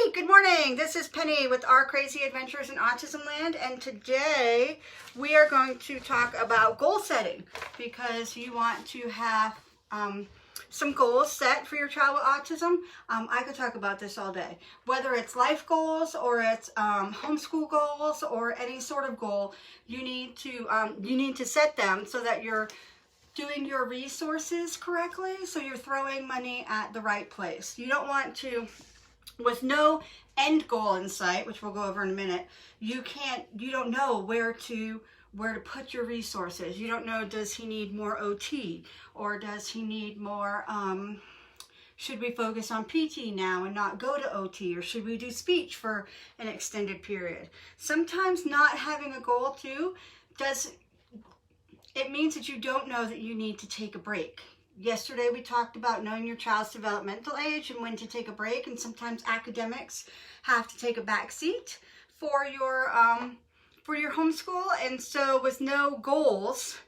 Hi, good morning. This is Penny with Our Crazy Adventures in Autism Land, and today we are going to talk about goal setting because you want to have some goals set for your child with autism. I could talk about this all day. Whether it's life goals or it's homeschool goals or any sort of goal, you need to set them so that you're doing your resources correctly, so you're throwing money at the right place. You don't want to, with no end goal in sight, which we'll go over in a minute, you don't know where to put your resources. You don't know, does he need more OT, or does he need more, should we focus on PT now and not go to OT, or should we do speech for an extended period? Sometimes not having a goal too it means that you don't know that you need to take a break. Yesterday we talked about knowing your child's developmental age and when to take a break, and sometimes academics have to take a back seat for your homeschool, and so with no goals,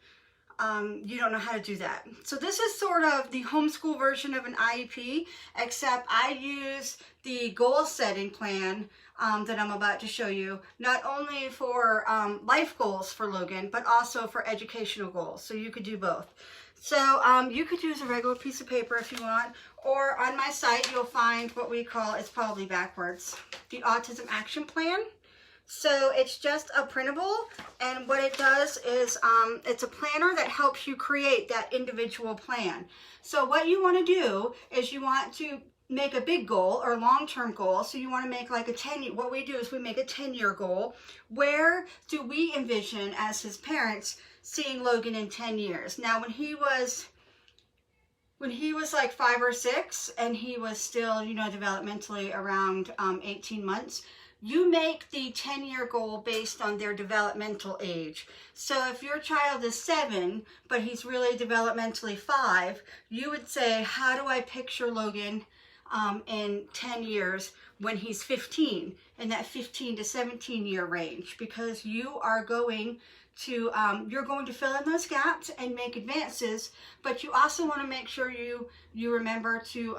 you don't know how to do that. So this is sort of the homeschool version of an IEP, except I use the goal setting plan that I'm about to show you, not only for life goals for Logan, but also for educational goals. So you could do both. So you could use a regular piece of paper if you want, or on my site you'll find what we call, it's probably backwards, the Autism Action Plan. So it's just a printable, and what it does is it's a planner that helps you create that individual plan. So what you want to do is you want to make a big goal or long-term goal. So you want to make like a 10-year, what we do is we make a 10-year goal. Where do we envision as his parents seeing Logan in 10 years? Now when he was like 5 or 6 and he was still, developmentally around 18 months, you make the 10-year goal based on their developmental age. So if your child is 7, but he's really developmentally 5, you would say, how do I picture Logan in 10 years when he's 15, in that 15 to 17 year range? Because you are going to, you're going to fill in those gaps and make advances, but you also want to make sure you remember to,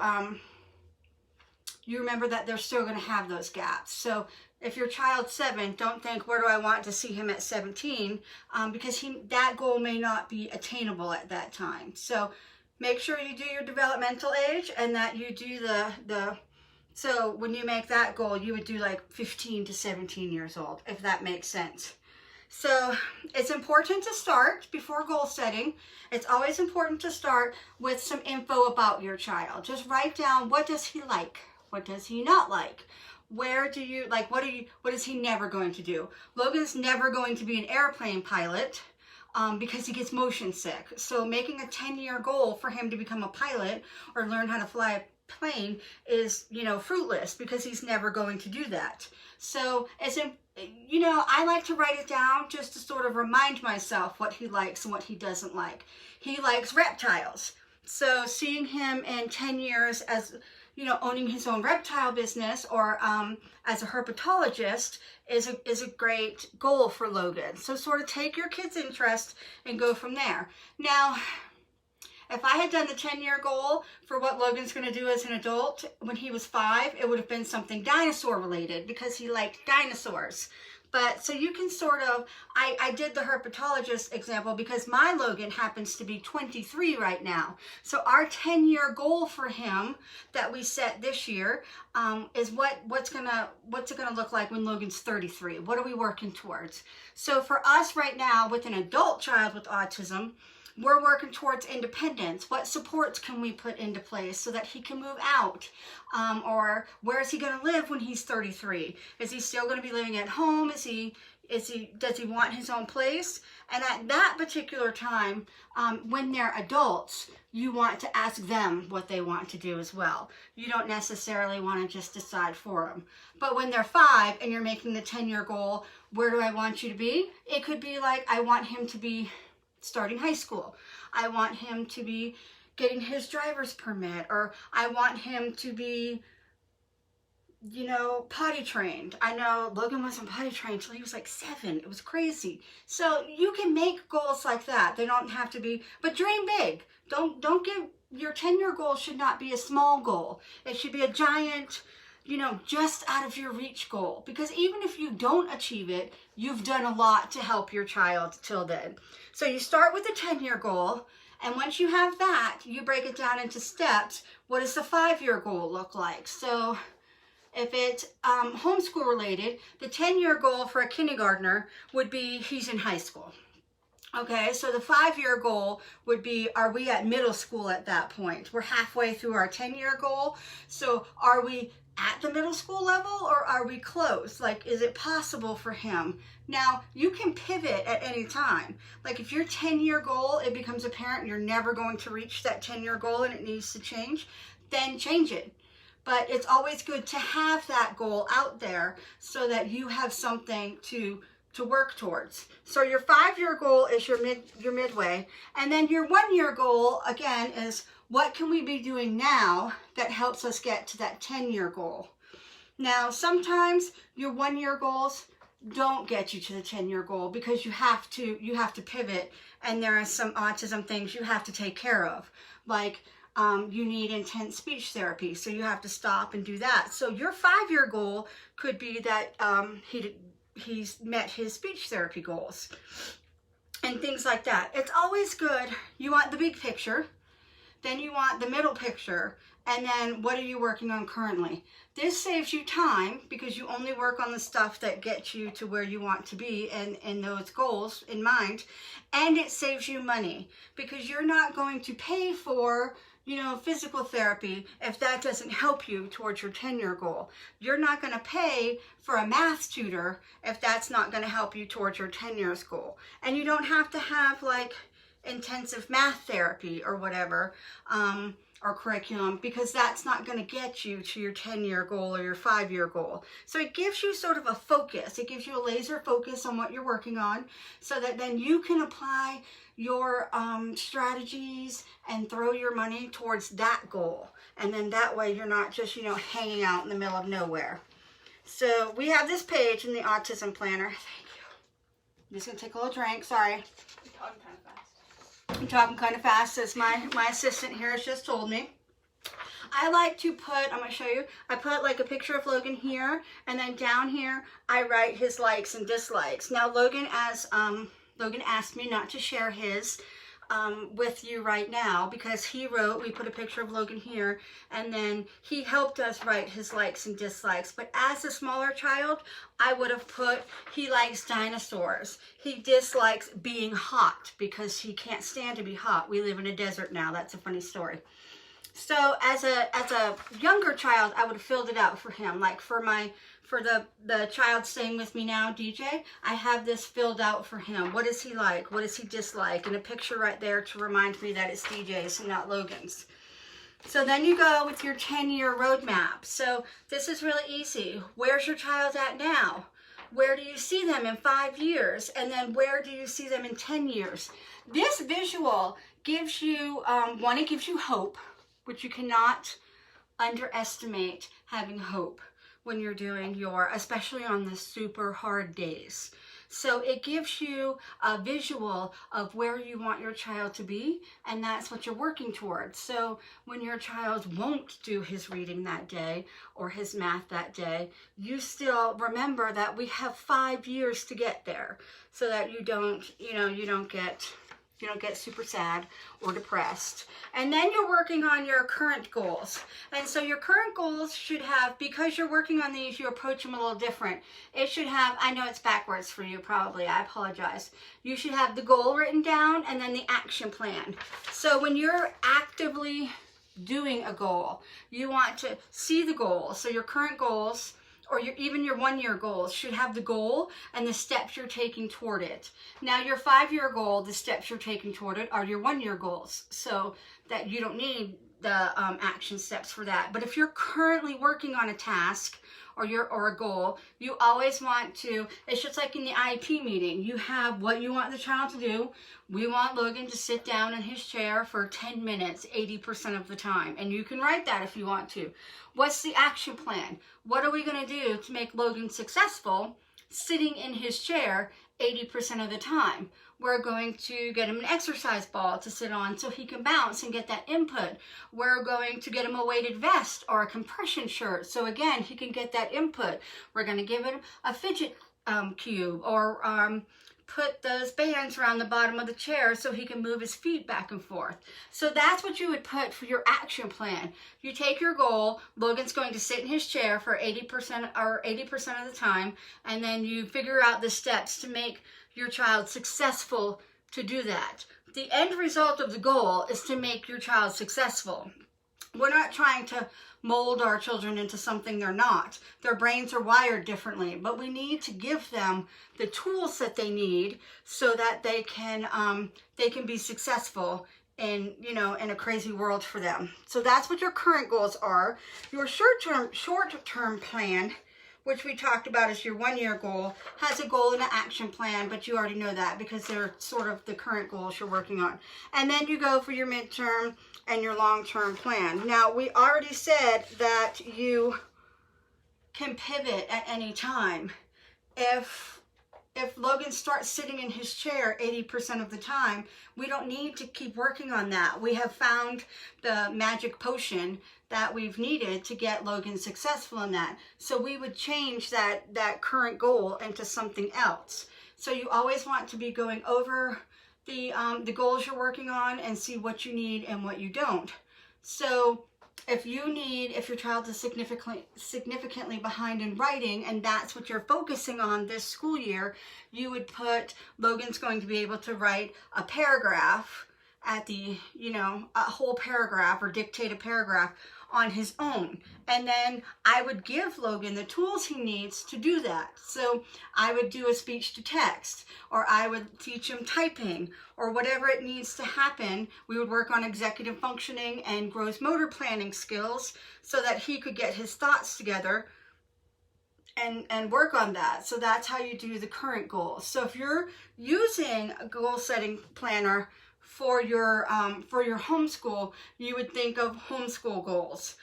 you remember that they're still going to have those gaps. So if your child's 7, don't think, where do I want to see him at 17? Because that goal may not be attainable at that time. So make sure you do your developmental age, and that you do so when you make that goal, you would do like 15 to 17 years old, if that makes sense. So it's important to start before goal setting. It's always important to start with some info about your child. Just write down, what does he like? What does he not like? Where do you, like, what is he never going to do? Logan's never going to be an airplane pilot because he gets motion sick. So making a 10-year goal for him to become a pilot or learn how to fly a plane is, fruitless, because he's never going to do that. So I like to write it down just to sort of remind myself what he likes and what he doesn't like. He likes reptiles. So seeing him in 10 years as, owning his own reptile business, or as a herpetologist is a great goal for Logan. So sort of take your kid's interest and go from there. Now, if I had done the 10-year goal for what Logan's going to do as an adult when he was 5, it would have been something dinosaur related, because he liked dinosaurs. But so you can sort of, I did the herpetologist example because my Logan happens to be 23 right now. So our 10-year goal for him that we set this year is what's it gonna look like when Logan's 33? What are we working towards? So for us right now, with an adult child with autism, we're working towards independence. What supports can we put into place so that he can move out? Or where is he going to live when he's 33? Is he still going to be living at home? Does he want his own place? And at that particular time, when they're adults, you want to ask them what they want to do as well. You don't necessarily want to just decide for them. But when they're 5 and you're making the 10-year goal, where do I want you to be? It could be like, I want him to be starting high school. I want him to be getting his driver's permit, or I want him to be, potty trained. I know Logan wasn't potty trained until he was like 7. It was crazy. So you can make goals like that. They don't have to be, but dream big. Don't give, your 10-year goal should not be a small goal. It should be a giant just out of your reach goal. Because even if you don't achieve it, you've done a lot to help your child till then. So you start with the 10-year goal, and once you have that, you break it down into steps. What does the 5-year goal look like? So if it's homeschool related, the 10-year goal for a kindergartner would be he's in high school. Okay, so the 5-year goal would be, are we at middle school at that point? We're halfway through our 10-year goal. So are we at the middle school level, or are we close? Like, is it possible for him? Now, you can pivot at any time. Like, if your 10-year goal, it becomes apparent you're never going to reach that 10-year goal and it needs to change, then change it. But it's always good to have that goal out there so that you have something to work towards. So your 5-year goal is your midway, and then your 1-year goal again is, what can we be doing now that helps us get to that 10-year goal? Now, sometimes your 1-year goals don't get you to the 10-year goal because you have to pivot, and there are some autism things you have to take care of, like you need intense speech therapy, so you have to stop and do that. So your 5-year goal could be that he's met his speech therapy goals and things like that. It's always good. You want the big picture, then you want the middle picture, and then what are you working on currently? This saves you time because you only work on the stuff that gets you to where you want to be and those goals in mind. And it saves you money because you're not going to pay for physical therapy if that doesn't help you towards your 10-year goal. You're not going to pay for a math tutor if that's not going to help you towards your 10-year goal. And you don't have to have like intensive math therapy or whatever, or curriculum, because that's not going to get you to your 10-year goal or your 5-year goal. So it gives you sort of a focus. It gives you a laser focus on what you're working on so that then you can apply your strategies and throw your money towards that goal. And then that way you're not just, hanging out in the middle of nowhere. So we have this page in the Autism Planner. Thank you. I'm just going to take a little drink. Sorry. I'm talking kind of fast, as my assistant here has just told me. I like to put, I'm going to show you, I put like a picture of Logan here, and then down here I write his likes and dislikes. Now Logan asked me not to share his with you right now because we put a picture of Logan here, and then he helped us write his likes and dislikes. But as a smaller child, I would have put, he likes dinosaurs. He dislikes being hot because he can't stand to be hot. We live in a desert now. That's a funny story. So as a younger child, I would have filled it out for him. Like for the child staying with me now, DJ, I have this filled out for him. What does he like? What does he dislike? And a picture right there to remind me that it's DJ's and not Logan's. So then you go with your 10-year roadmap. So this is really easy. Where's your child at now? Where do you see them in 5 years? And then where do you see them in 10 years? This visual gives you, it gives you hope, which you cannot underestimate having hope when you're doing especially on the super hard days. So it gives you a visual of where you want your child to be, and that's what you're working towards. So when your child won't do his reading that day or his math that day, you still remember that we have 5 years to get there, so that you don't get super sad or depressed. And then you're working on your current goals. And so your current goals should have, because you're working on these, you approach them a little different. It should have, I know it's backwards for you probably, I apologize. You should have the goal written down and then the action plan. So when you're actively doing a goal, you want to see the goal. So your current goals, or even your 1-year goals, should have the goal and the steps you're taking toward it. Now your 5-year goal, the steps you're taking toward it are your 1-year goals, so that you don't need the action steps for that. But if you're currently working on a task or a goal, you always want to, it's just like in the IEP meeting, you have what you want the child to do. We want Logan to sit down in his chair for 10 minutes, 80% of the time. And you can write that if you want to. What's the action plan? What are we going to do to make Logan successful sitting in his chair 80% of the time? We're going to get him an exercise ball to sit on so he can bounce and get that input. We're going to get him a weighted vest or a compression shirt so again he can get that input. We're going to give him a fidget cube, or put those bands around the bottom of the chair so he can move his feet back and forth. So that's what you would put for your action plan. You take your goal, Logan's going to sit in his chair for 80% of the time, and then you figure out the steps to make your child successful to do that. The end result of the goal is to make your child successful. We're not trying to mold our children into something they're not. Their brains are wired differently, but we need to give them the tools that they need so that they can be successful in a crazy world for them. So that's what your current goals are. Your short-term plan, which we talked about as your 1-year goal, has a goal and an action plan, but you already know that because they're sort of the current goals you're working on. And then you go for your midterm and your long-term plan. Now, we already said that you can pivot at any time. If Logan starts sitting in his chair 80% of the time, we don't need to keep working on that. We have found the magic potion that we've needed to get Logan successful in that. So we would change that current goal into something else. So you always want to be going over the goals you're working on and see what you need and what you don't. So if your child is significantly behind in writing and that's what you're focusing on this school year, you would put Logan's going to be able to write a paragraph at a whole paragraph or dictate a paragraph on his own. And then I would give Logan the tools he needs to do that. So I would do a speech to text, or I would teach him typing, or whatever it needs to happen. We would work on executive functioning and gross motor planning skills so that he could get his thoughts together and work on that. So that's how you do the current goals. So if you're using a goal setting planner for your homeschool, you would think of homeschool goals.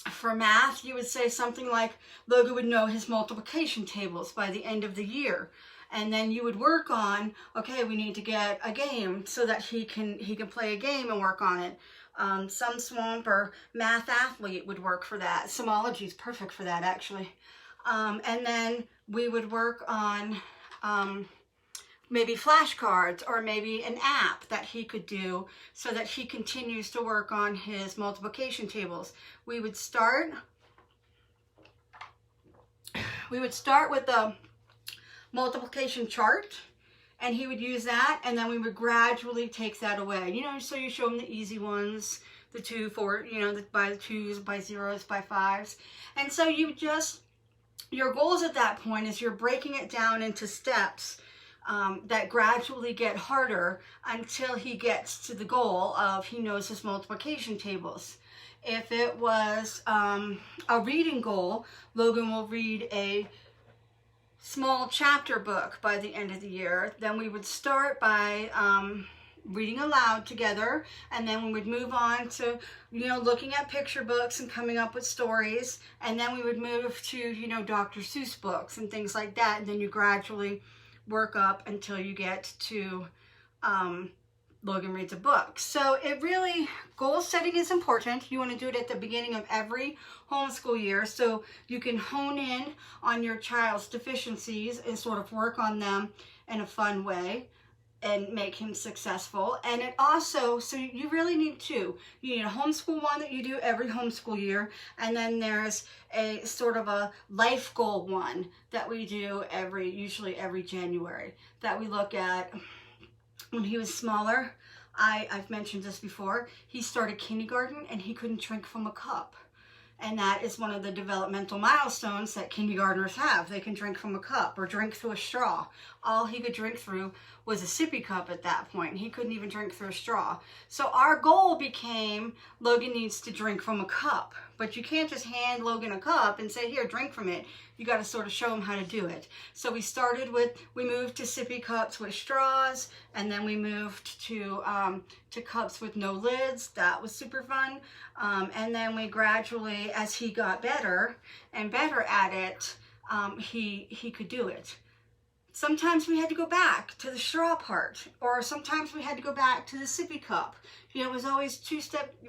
For math, you would say something like Logan would know his multiplication tables by the end of the year. And then you would work on, okay, we need to get a game so that he can play a game and work on it. Some swamp or math athlete would work for that. Somology is perfect for that, actually. And then we would work on maybe flashcards or maybe an app that he could do so that he continues to work on his multiplication tables. We would start with the multiplication chart, and he would use that, and then we would gradually take that away. So you show him the easy ones, the 2, 4, by the 2s, by 0s, by 5s. And so your goals at that point is you're breaking it down into steps that gradually get harder until he gets to the goal of he knows his multiplication tables. If it was a reading goal, Logan will read a small chapter book by the end of the year. Then we would start by reading aloud together, and then we would move on to looking at picture books and coming up with stories, and then we would move to Dr. Seuss books and things like that, and then you gradually work up until you get to Logan reads a book. So goal setting is important. You want to do it at the beginning of every homeschool year so you can hone in on your child's deficiencies and sort of work on them in a fun way and make him successful. And it also, so you really need two. You need a homeschool one that you do every homeschool year, and then there's a sort of a life goal one that we do usually every January, that we look at. When he was smaller, I've mentioned this before, he started kindergarten and he couldn't drink from a cup. And that is one of the developmental milestones that kindergartners have. They can drink from a cup or drink through a straw. All he could drink through was a sippy cup at that point. He couldn't even drink through a straw. So our goal became Logan needs to drink from a cup. But you can't just hand Logan a cup and say, here, drink from it. You got to sort of show him how to do it. So we moved to sippy cups with straws, and then we moved to cups with no lids. That was super fun. And then we gradually, as he got better and better at it, he could do it. Sometimes we had to go back to the straw part, or sometimes we had to go back to the sippy cup. You know, it was always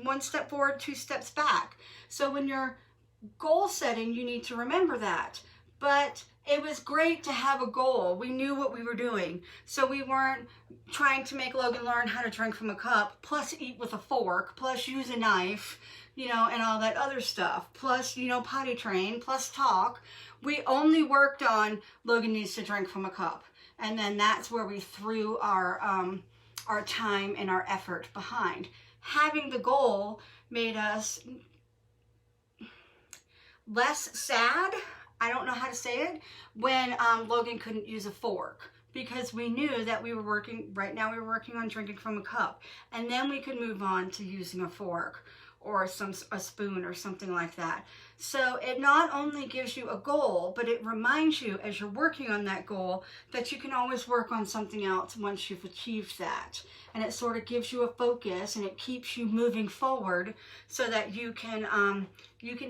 one step forward, 2 steps back. So when you're goal setting, you need to remember that. But it was great to have a goal. We knew what we were doing. So we weren't trying to make Logan learn how to drink from a cup, plus eat with a fork, plus use a knife, you know, and all that other stuff, plus, you know, potty train, plus talk. We only worked on Logan needs to drink from a cup. And then that's where we threw our time and our effort behind. Having the goal made us less sad, I don't know how to say it, when Logan couldn't use a fork, because we knew that we were working on drinking from a cup, and then we could move on to using a fork or a spoon or something like that. So it not only gives you a goal, but it reminds you as you're working on that goal that you can always work on something else once you've achieved that. And it sort of gives you a focus, and it keeps you moving forward so that you can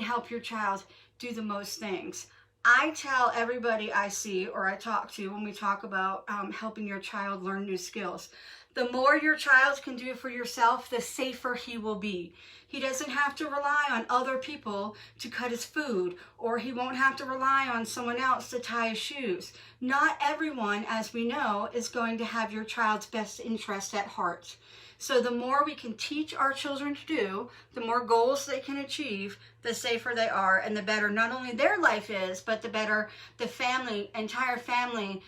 help your child do the most things. I tell everybody I see or I talk to when we talk about helping your child learn new skills, the more your child can do for yourself, the safer he will be. He doesn't have to rely on other people to cut his food, or he won't have to rely on someone else to tie his shoes. Not everyone, as we know, is going to have your child's best interest at heart. So the more we can teach our children to do, the more goals they can achieve, the safer they are, and the better not only their life is, but the better the entire family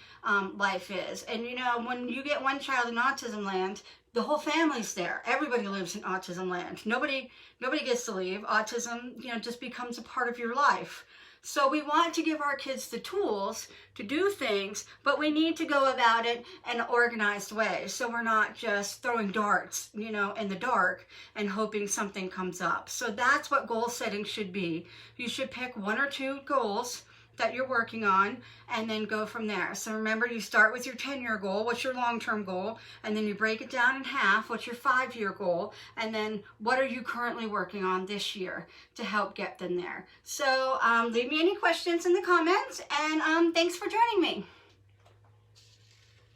life is. And you know, when you get one child in autism land, the whole family's there. Everybody lives in autism land. Nobody gets to leave. Autism, you know, just becomes a part of your life. So we want to give our kids the tools to do things, but we need to go about it in an organized way. So we're not just throwing darts, you know, in the dark and hoping something comes up. So that's what goal setting should be. You should pick 1 or 2 goals that you're working on and then go from there. So remember, you start with your 10-year goal, what's your long-term goal, and then you break it down in half, what's your 5-year goal, and then what are you currently working on this year to help get them there. So leave me any questions in the comments, and thanks for joining me.